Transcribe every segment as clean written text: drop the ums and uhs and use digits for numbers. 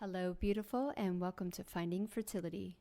Hello, beautiful, and welcome to Finding Fertility.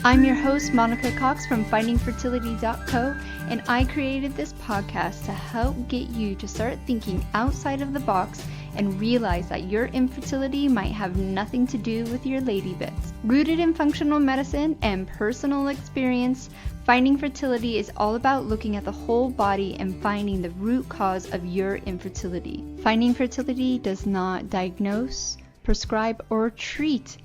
I'm your host, Monica Cox from findingfertility.co, and I created this podcast to help get you to start thinking outside of the box and realize that your infertility might have nothing to do with your lady bits. Rooted in functional medicine and personal experience, Finding Fertility is all about looking at the whole body and finding the root cause of your infertility. Finding Fertility does not diagnose, prescribe, or treat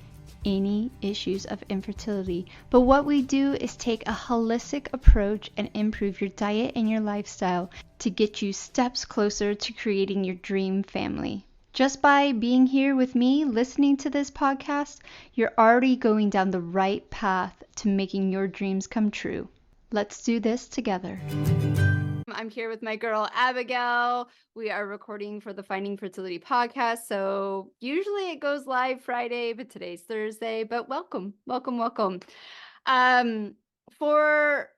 any issues of infertility, but what we do is take a holistic approach and improve your diet and your lifestyle to get you steps closer to creating your dream family. Just by being here with me, listening to this podcast, you're already going down the right path to making your dreams come true. Let's do this together. I'm here with my girl, Abigail. We are recording for the Finding Fertility podcast. So usually it goes live Friday, but today's Thursday. But welcome. For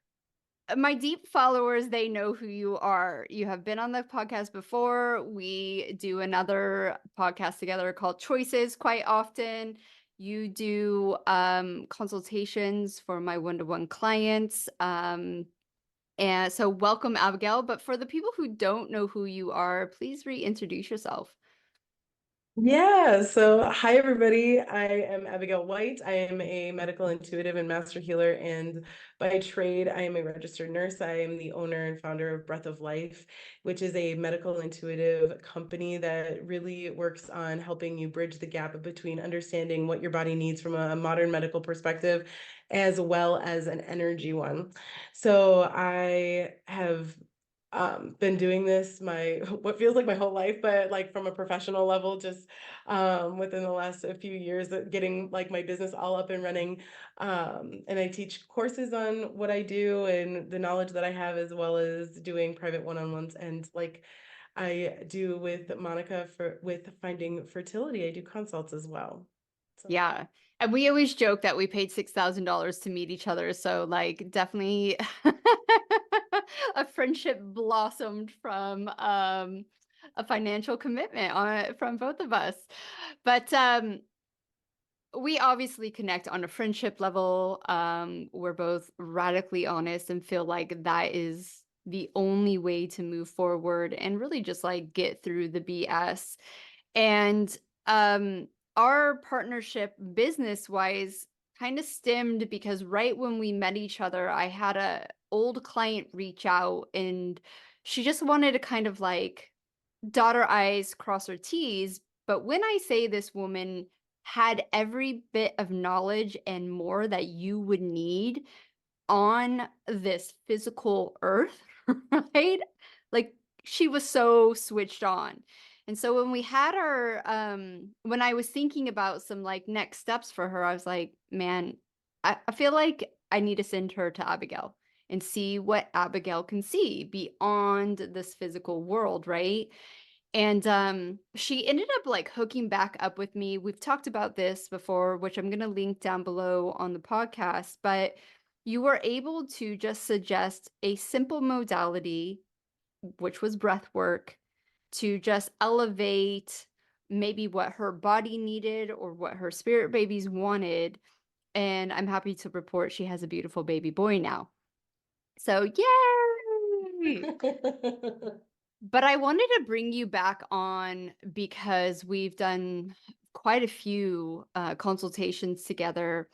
my deep followers, they know who you are. You have been on the podcast before. We do another podcast together called Choices quite often. You do consultations for my one-to-one clients. And so welcome, Abigail. But for the people who don't know who you are, please reintroduce yourself. Yeah, so hi everybody. I am Abigail White. I am a medical intuitive and master healer, and by trade, I am a registered nurse. I am the owner and founder of Breath of Life, which is a medical intuitive company that really works on helping you bridge the gap between understanding what your body needs from a modern medical perspective, as well as an energy one. So I have been doing this what feels like my whole life, but like from a professional level, just within the last few years, getting like my business all up and running. And I teach courses on what I do and the knowledge that I have, as well as doing private one-on-ones. And like I do with Monica with Finding Fertility, I do consults as well. So. Yeah. And we always joke that we paid $6,000 to meet each other. So like definitely a friendship blossomed from a financial commitment from both of us. But we obviously connect on a friendship level. We're both radically honest and feel like that is the only way to move forward and really just like get through the BS. And our partnership business wise kind of stemmed because right when we met each other, I had a old client reach out and she just wanted to kind of like dot her I's, cross her T's. But when I say this woman had every bit of knowledge and more that you would need on this physical earth, right? Like she was so switched on. And so when we had our when I was thinking about some like next steps for her, I was like, man, I feel like I need to send her to Abigail and see what Abigail can see beyond this physical world, right? And she ended up like hooking back up with me. We've talked about this before, which I'm going to link down below on the podcast, but you were able to just suggest a simple modality, which was breath work, to just elevate maybe what her body needed or what her spirit babies wanted. And I'm happy to report she has a beautiful baby boy now. So, yay! But I wanted to bring you back on because we've done quite a few consultations together.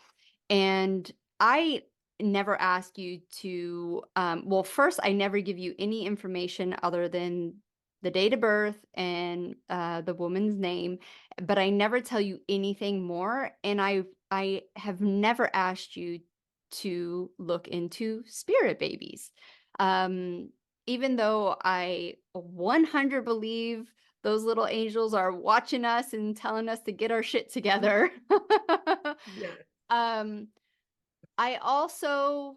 And I never ask you to, well, first, I never give you any information other than the date of birth and the woman's name, but I never tell you anything more. And I have never asked you to look into spirit babies. Even though I 100 believe those little angels are watching us and telling us to get our shit together. Yeah. I also,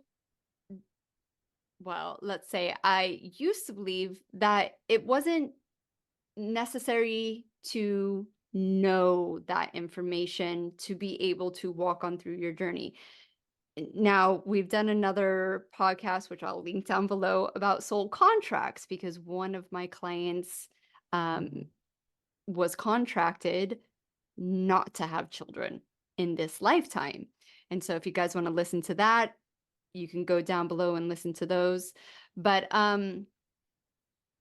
well, let's say I used to believe that it wasn't necessary to know that information to be able to walk on through your journey. Now, we've done another podcast, which I'll link down below, about soul contracts because one of my clients um, was contracted not to have children in this lifetime. And so if you guys want to listen to that, you can go down below and listen to those. But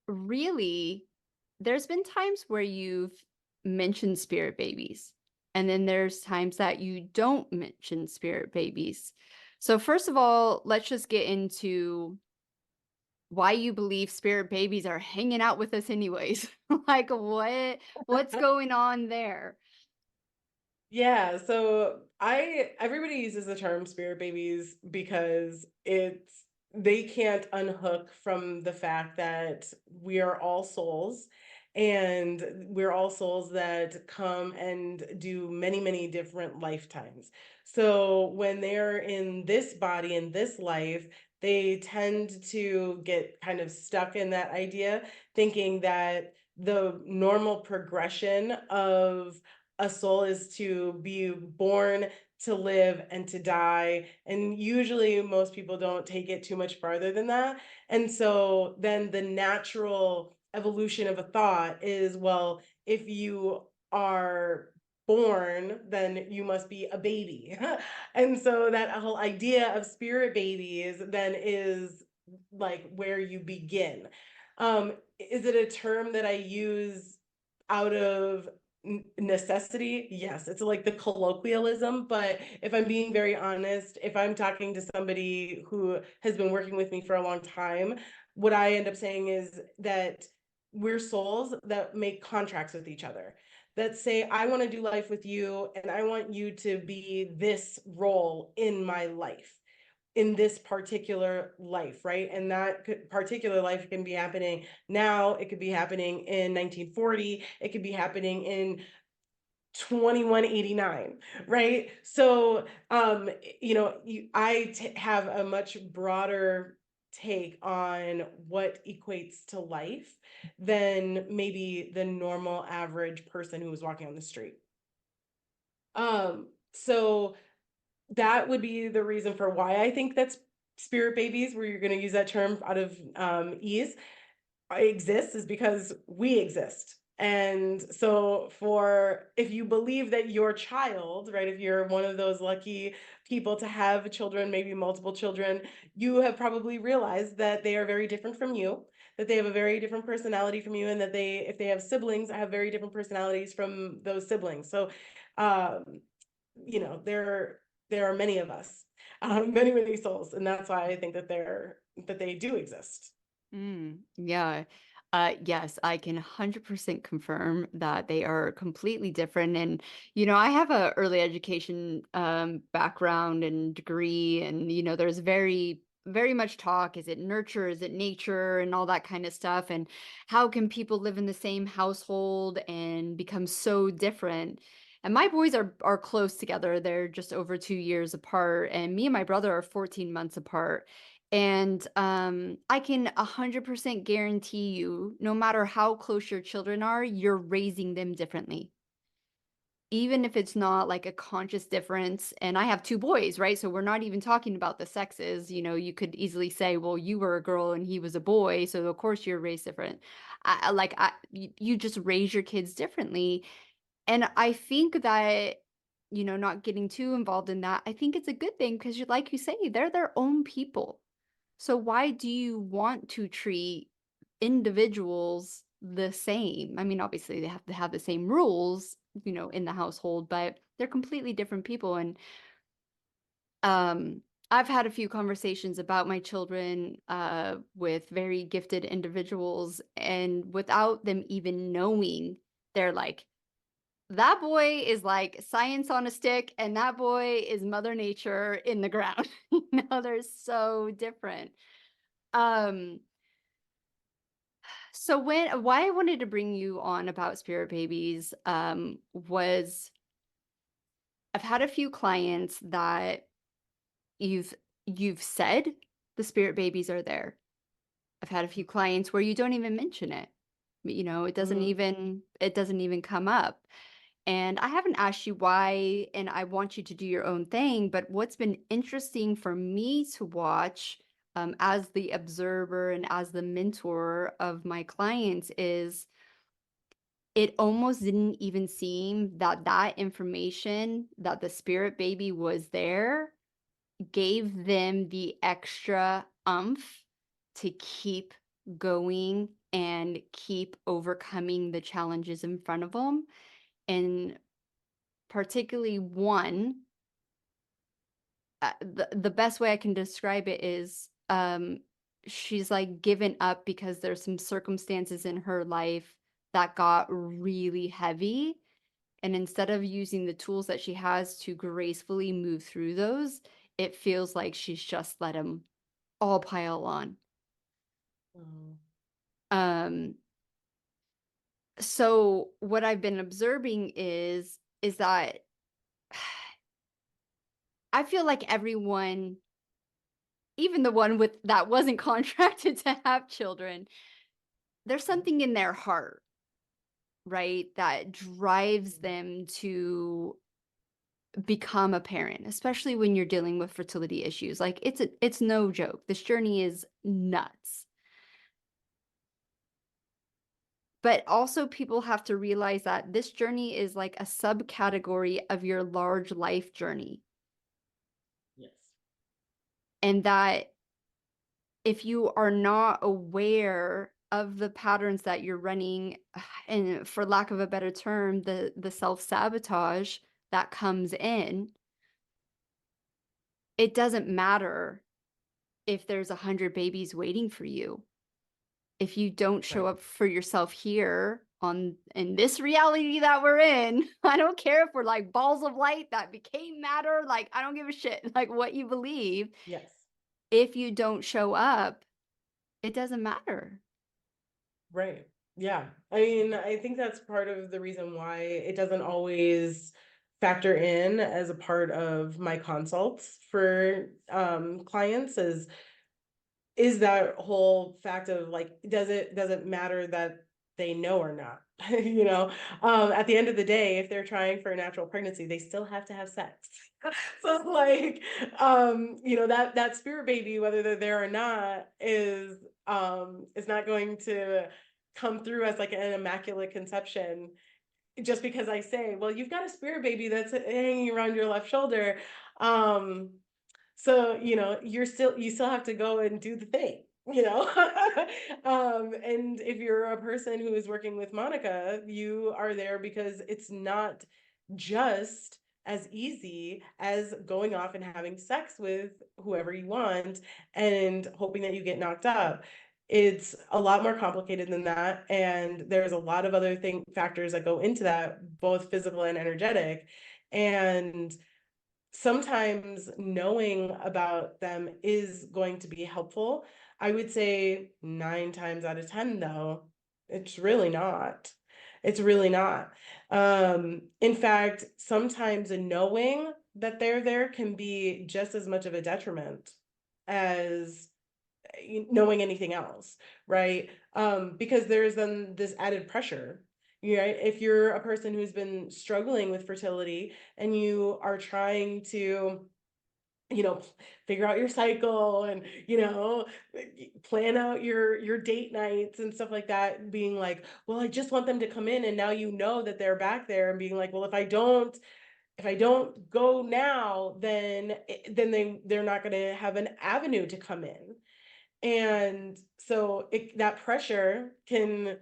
really, there's been times where you've mentioned spirit babies, and then there's times that you don't mention spirit babies. So first of all, let's just get into why you believe spirit babies are hanging out with us anyways. Like what's going on there? Yeah, so I everybody uses the term spirit babies because they can't unhook from the fact that we are all souls, and we're all souls that come and do many, many different lifetimes. So when they're in this body, in this life, they tend to get kind of stuck in that idea, thinking that the normal progression of a soul is to be born, to live, and to die. And usually, most people don't take it too much farther than that. And so, then the natural evolution of a thought is, well, if you are born, then you must be a baby. And so, that whole idea of spirit babies then is like where you begin. Is it a term that I use out of necessity? Yes, it's like the colloquialism, but if I'm being very honest, if I'm talking to somebody who has been working with me for a long time, what I end up saying is that we're souls that make contracts with each other, that say, I want to do life with you and I want you to be this role in my life, in this particular life, right? And that particular life can be happening now, it could be happening in 1940, it could be happening in 2189, right? So have a much broader take on what equates to life than maybe the normal average person who was walking on the street. So that would be the reason for why I think that's spirit babies, where you're going to use that term out of ease, exists, is because we exist. And so, for if you believe that your child, right, if you're one of those lucky people to have children, maybe multiple children, you have probably realized that they are very different from you, that they have a very different personality from you, and that if they have siblings, have very different personalities from those siblings. So, um, there are many of us, many, many souls, and that's why I think that they do exist. Yeah. Yes, I can 100% confirm that they are completely different. And, I have a early education background and degree, and, there's very, very much talk. Is it nurture? Is it nature? And all that kind of stuff. And how can people live in the same household and become so different? And my boys are close together. They're just over 2 years apart, and me and my brother are 14 months apart. And I can 100% guarantee you, no matter how close your children are, you're raising them differently. Even if it's not like a conscious difference. And I have two boys, right? So we're not even talking about the sexes. You could easily say, well, you were a girl and he was a boy, so of course you're raised different. You just raise your kids differently. And I think that, not getting too involved in that, I think it's a good thing because, like you say, they're their own people. So why do you want to treat individuals the same? I mean, obviously they have to have the same rules, in the household, but they're completely different people. And I've had a few conversations about my children with very gifted individuals, and without them even knowing, they're like, that boy is like science on a stick, and that boy is Mother Nature in the ground. They're so different. Um, So why I wanted to bring you on about spirit babies was I've had a few clients that you've you've said the spirit babies are there. I've had a few clients where you don't even mention it. It doesn't Mhm. even come up. And I haven't asked you why, and I want you to do your own thing, but what's been interesting for me to watch as the observer and as the mentor of my clients is it almost didn't even seem that that information that the spirit baby was there gave them the extra umph to keep going and keep overcoming the challenges in front of them. And particularly one, the best way I can describe it is she's like given up because there's some circumstances in her life that got really heavy. And instead of using the tools that she has to gracefully move through those, it feels like she's just let them all pile on. Oh, Um, so what I've been observing is that I feel like everyone, even the one with that wasn't contracted to have children, there's something in their heart, right, that drives them to become a parent, especially when you're dealing with fertility issues. Like it's no joke. This journey is nuts. But also people have to realize that this journey is like a subcategory of your large life journey. yes. And that if you are not aware of the patterns that you're running, and for lack of a better term, the self-sabotage that comes in, it doesn't matter if there's 100 babies waiting for you. If you don't show Right. up for yourself here on in this reality that we're in, I don't care if we're like balls of light that became matter, like I don't give a shit like what you believe. Yes. If you don't show up, it doesn't matter. Right. Yeah. I mean, I think that's part of the reason why it doesn't always factor in as a part of my consults for clients is that whole fact of like, does it matter that they know or not? At the end of the day, if they're trying for a natural pregnancy, they still have to have sex. So like, that spirit baby, whether they're there or not, is not going to come through as like an immaculate conception just because I say, well, you've got a spirit baby that's hanging around your left shoulder. Um, so, you still have to go and do the thing, and if you're a person who is working with Monica, you are there because it's not just as easy as going off and having sex with whoever you want and hoping that you get knocked up. It's a lot more complicated than that. And there's a lot of other factors that go into that, both physical and energetic. And sometimes knowing about them is going to be helpful. I would say 9 times out of 10, though, it's really not. It's really not. In fact, sometimes knowing that they're there can be just as much of a detriment as knowing anything else, right? Because there's then this added pressure. Right? If you're a person who's been struggling with fertility and you are trying to, you know, figure out your cycle and, plan out your date nights and stuff like that, being like, well, I just want them to come in, and now you know that they're back there, and being like, well, if I don't go now, then they're not going to have an avenue to come in. And so that pressure can,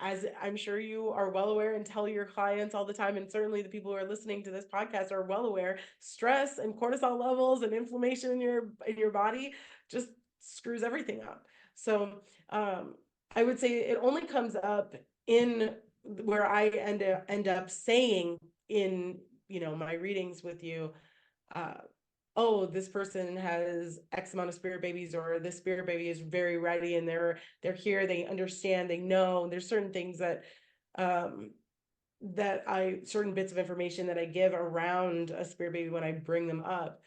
as I'm sure you are well aware and tell your clients all the time, and certainly the people who are listening to this podcast are well aware, stress and cortisol levels and inflammation in your body just screws everything up. So I would say it only comes up in where I end up saying in my readings with you, uh, oh, this person has X amount of spirit babies, or this spirit baby is very ready and they're here, they understand, they know. There's certain things um certain bits of information that I give around a spirit baby when I bring them up.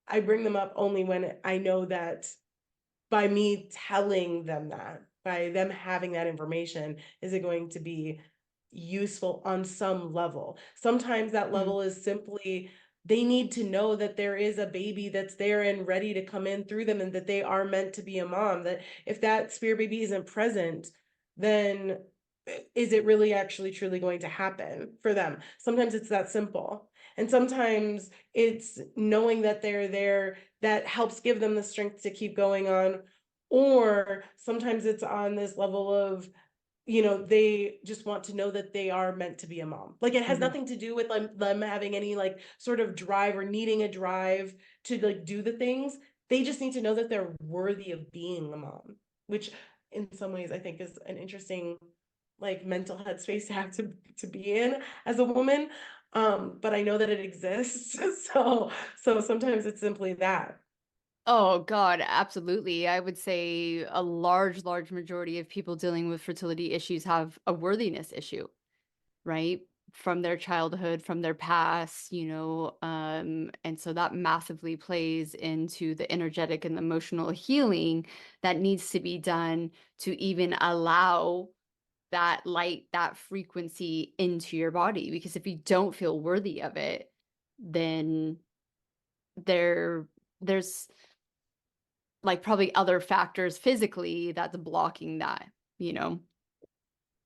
I bring them up only when I know that by me telling them that, by them having that information, is it going to be useful on some level. Sometimes that Mm. level is simply they need to know that there is a baby that's there and ready to come in through them, and that they are meant to be a mom. That if that spirit baby isn't present, then is it really actually truly going to happen for them? Sometimes it's that simple. And sometimes it's knowing that they're there that helps give them the strength to keep going on. Or sometimes it's on this level of, they just want to know that they are meant to be a mom. Like it has Hmm. nothing to do with them having any like sort of drive or needing a drive to like do the things. They just need to know that they're worthy of being a mom, which in some ways I think is an interesting like mental headspace to have to be in as a woman. But I know that it exists. So sometimes it's simply that. Oh God, absolutely. I would say a large majority of people dealing with fertility issues have a worthiness issue, right? From their childhood, from their past, and so that massively plays into the energetic and emotional healing that needs to be done to even allow that light, that frequency into your body. Because if you don't feel worthy of it, then there's like probably other factors physically that's blocking that, you know?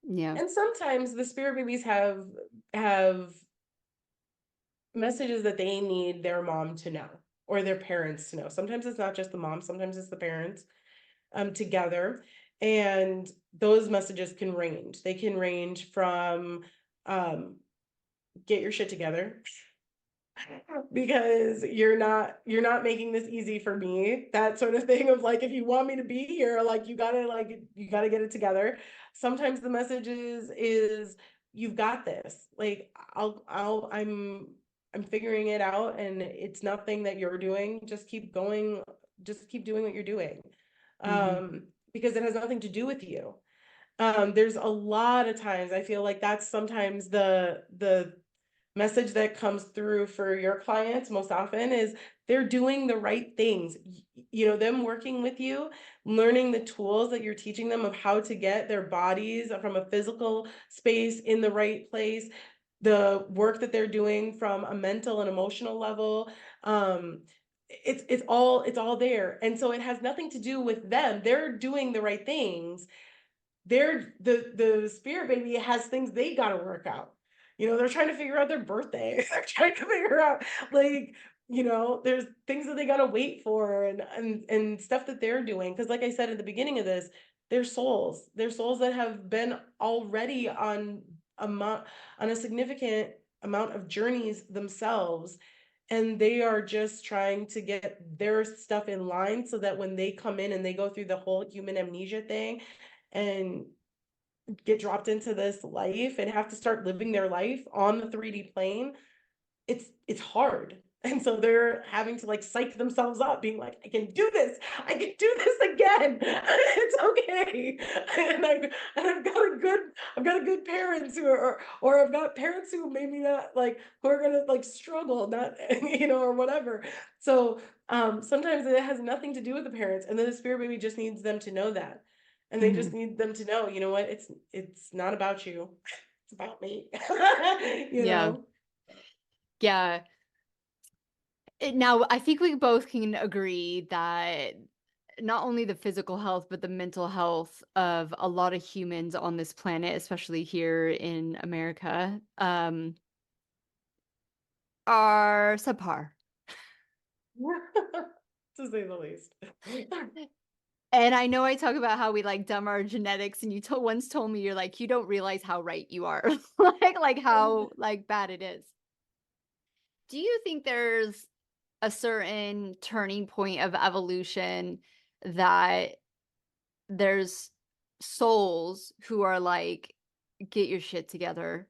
Yeah. And sometimes the spirit babies have messages that they need their mom to know or their parents to know. Sometimes it's not just the mom, sometimes it's the parents together. And those messages can range. They can range from um, get your shit together because you're not making this easy for me, that sort of thing of like, if you want me to be here, like you gotta get it together. Sometimes the message is you've got this, like I'm figuring it out, and it's nothing that you're doing, just keep going, just keep doing what you're doing, Hmm. because it has nothing to do with you. There's a lot of times I feel like that's sometimes the message that comes through for your clients most often is they're doing the right things. Them working with you, learning the tools that you're teaching them of how to get their bodies from a physical space in the right place, the work that they're doing from a mental and emotional level. It's all there. And so it has nothing to do with them. They're doing the right things. The spirit baby has things they got to work out. They're trying to figure out their birthday. They're trying to figure out like, there's things that they got to wait for, and stuff that they're doing, because like I said at the beginning of this, they're souls that have been already on a significant amount of journeys themselves, and they are just trying to get their stuff in line so that when they come in and they go through the whole human amnesia thing and get dropped into this life and have to start living their life on the 3D plane, it's hard. And so they're having to like psych themselves up, being like, I can do this again. It's okay. And I've got a good parents who are, or I've got parents who maybe not like, who are gonna like struggle, not, or whatever. So sometimes it has nothing to do with the parents, and then the spirit baby just needs them to know that. And they just Hmm. need them to know, you know what, it's not about you. It's about me. you Yeah. know? Yeah. Now, I think we both can agree that not only the physical health, but the mental health of a lot of humans on this planet, especially here in America, are subpar. To say the least. And I know I talk about how we like dumb our genetics, and you once told me you're like, you don't realize how right you are, like how like bad it is. Do you think there's a certain turning point of evolution that there's souls who are like, get your shit together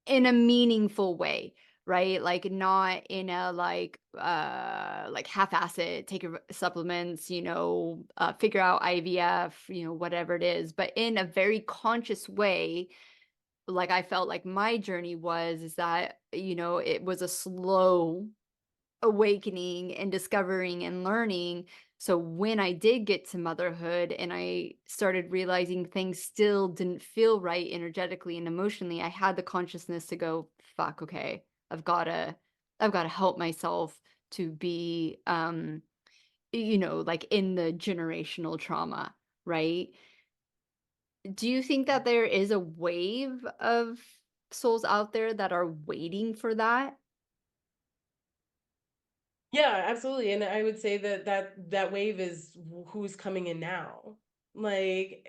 in a meaningful way, right? Like not in a like half-ass it, take your supplements, figure out IVF, whatever it is, but in a very conscious way. Like I felt like my journey was is that, it was a slow awakening and discovering and learning So when I did get to motherhood and I started realizing things still didn't feel right energetically and emotionally, I had the consciousness to go, fuck, okay, I've gotta help myself to be like in the generational trauma, right? Do you think that there is a wave of souls out there that are waiting for that? Yeah, absolutely. And I would say that that wave is who's coming in now. Like,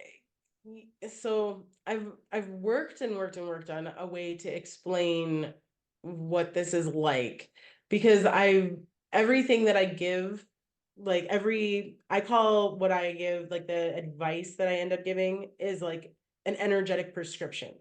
so I've worked and worked and worked on a way to explain what this is like, because I everything that I give, like every I call what I give, like the advice that I end up giving is like an energetic prescription.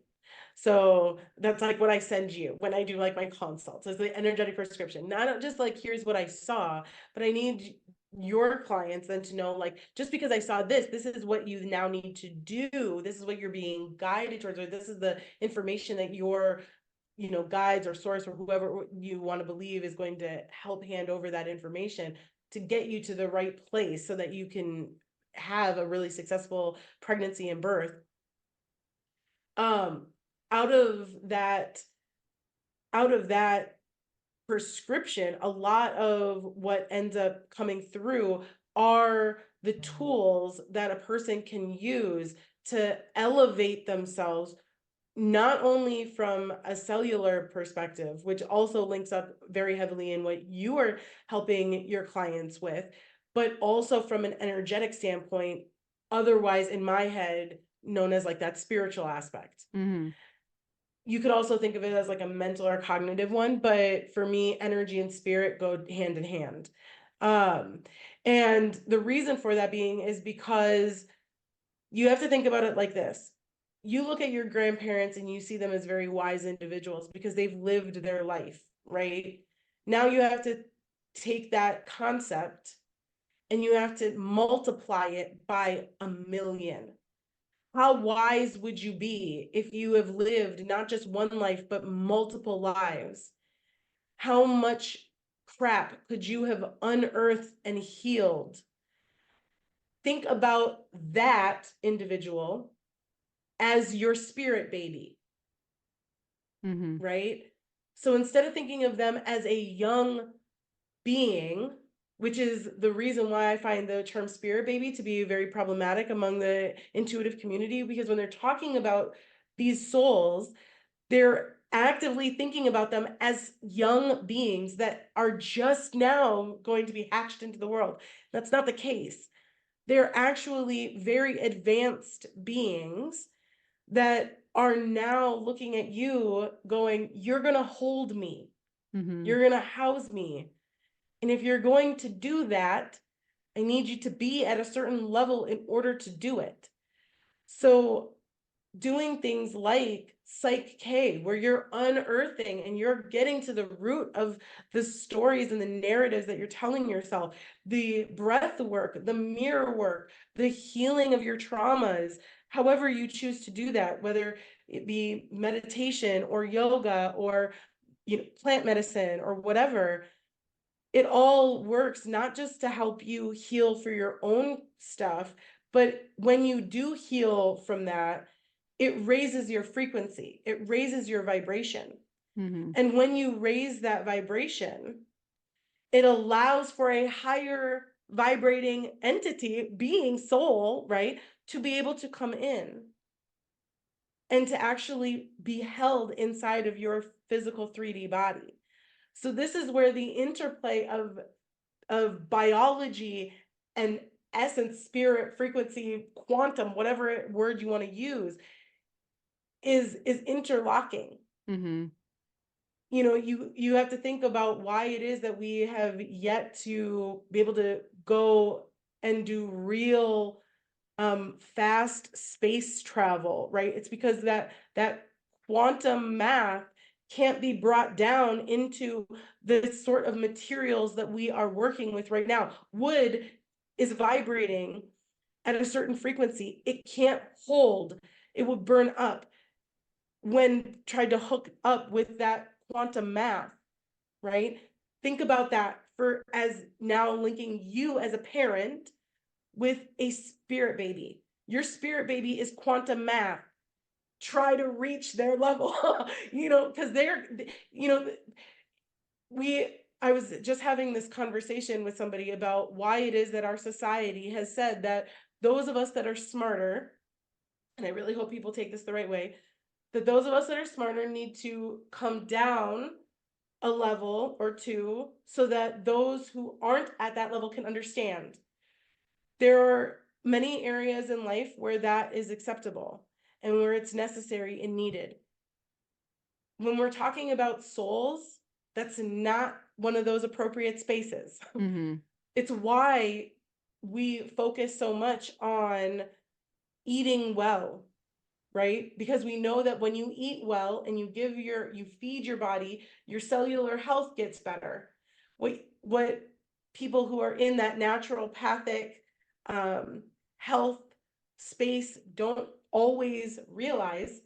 So that's like what I send you when I do like my consults, is the energetic prescription. Not just like, here's what I saw, but I need your clients then to know, like, just because I saw this, this is what you now need to do. This is what you're being guided towards, or this is the information that your, guides or source or whoever you want to believe is going to help hand over that information to get you to the right place so that you can have a really successful pregnancy and birth. um out of that out of that prescription, a lot of what ends up coming through are the tools that a person can use to elevate themselves, not only from a cellular perspective, which also links up very heavily in what you are helping your clients with, but also from an energetic standpoint, otherwise in my head known as like that spiritual aspect. Mhm. You could also think of it as like a mental or cognitive one, but for me, energy and spirit go hand in hand. Um, and the reason for that being is because you have to think about it like this. You look at your grandparents and you see them as very wise individuals because they've lived their life, right? Now you have to take that concept and you have to multiply it by a million. How wise would you be if you have lived not just one life, but multiple lives? How much crap could you have unearthed and healed? Think about that individual as your spirit baby, Mhm. right? So instead of thinking of them as a young being, which is the reason why I find the term spirit baby to be very problematic among the intuitive community, because when they're talking about these souls, they're actively thinking about them as young beings that are just now going to be hatched into the world. That's not the case. They're actually very advanced beings that are now looking at you going, you're going to hold me, Mhm. you're going to house me. And if you're going to do that, I need you to be at a certain level in order to do it. So doing things like Psych K, where you're unearthing and you're getting to the root of the stories and the narratives that you're telling yourself, the breath work, the mirror work, the healing of your traumas, however you choose to do that, whether it be meditation or yoga or plant medicine or whatever. It all works not just to help you heal for your own stuff, but when you do heal from that, it raises your frequency, it raises your vibration. Mhm. And when you raise that vibration, it allows for a higher vibrating entity, being, soul, right, to be able to come in and to actually be held inside of your physical 3D body. So this is where the interplay of biology and essence, spirit, frequency, quantum, whatever word you want to use, is interlocking. Mhm. You have to think about why it is that we have yet to be able to go and do real fast space travel, right? It's because that quantum math can't be brought down into the sort of materials that we are working with right now. Wood is vibrating at a certain frequency. It can't hold. It would burn up when tried to hook up with that quantum math, right? Think about that for as now linking you as a parent with a spirit baby. Your spirit baby is quantum math. Try to reach their level, because they're, I was just having this conversation with somebody about why it is that our society has said that those of us that are smarter, and I really hope people take this the right way, that those of us that are smarter need to come down a level or two so that those who aren't at that level can understand. There are many areas in life where that is acceptable and where it's necessary and needed. When we're talking about souls, that's not one of those appropriate spaces. Mm-hmm. It's why we focus so much on eating well, right? Because we know that when you eat well and you feed your body, your cellular health gets better. What people who are in that naturopathic health space don't always realize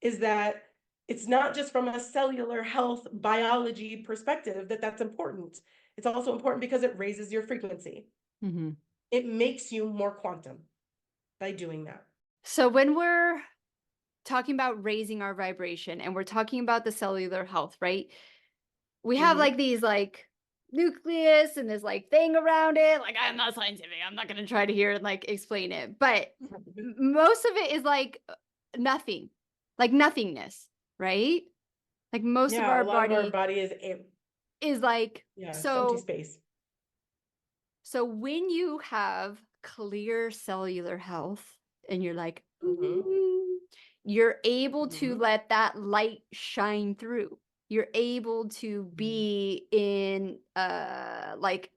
is that it's not just from a cellular health biology perspective that's important. It's also important because it raises your frequency. Mm-hmm. It makes you more quantum by doing that. So when we're talking about raising our vibration and we're talking about the cellular health, right? We have like these like nucleus and this like thing around it. Like, I'm not scientific. I'm not going to try to hear and like explain it. But most of it is like nothing, like nothingness, right? Like most of Yeah, our a lot of our body body is like, it's empty space. So when you have clear cellular health and you're like, you're able to let that light shine through. You're able to be in like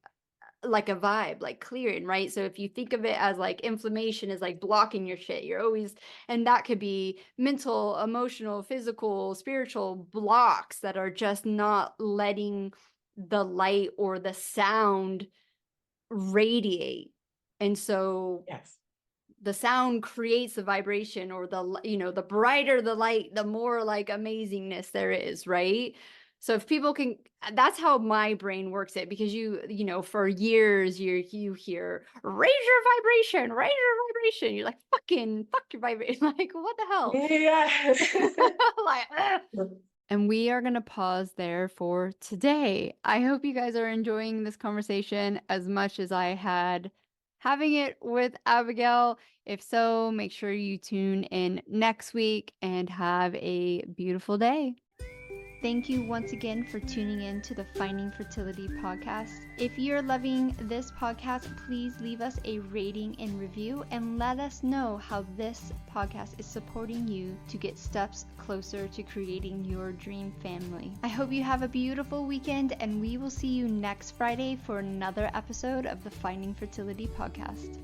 a vibe, like clearing, right? So if you think of it as like inflammation is like blocking your shit, you're always, and that could be mental, emotional, physical, spiritual blocks that are just not letting the light or the sound radiate. And so the sound creates the vibration, or the brighter the light, the more like amazingness there is, right? So if people can, that's how my brain works it, because for years you hear raise your vibration. You're like, fuck your vibration. Like, what the hell? Like, and we are going to pause there for today. I hope you guys are enjoying this conversation as much as I had having it with Abigail. If so, make sure you tune in next week and have a beautiful day. Thank you once again for tuning in to the Finding Fertility podcast. If you're loving this podcast, please leave us a rating and review and let us know how this podcast is supporting you to get steps closer to creating your dream family. I hope you have a beautiful weekend, and we will see you next Friday for another episode of the Finding Fertility podcast.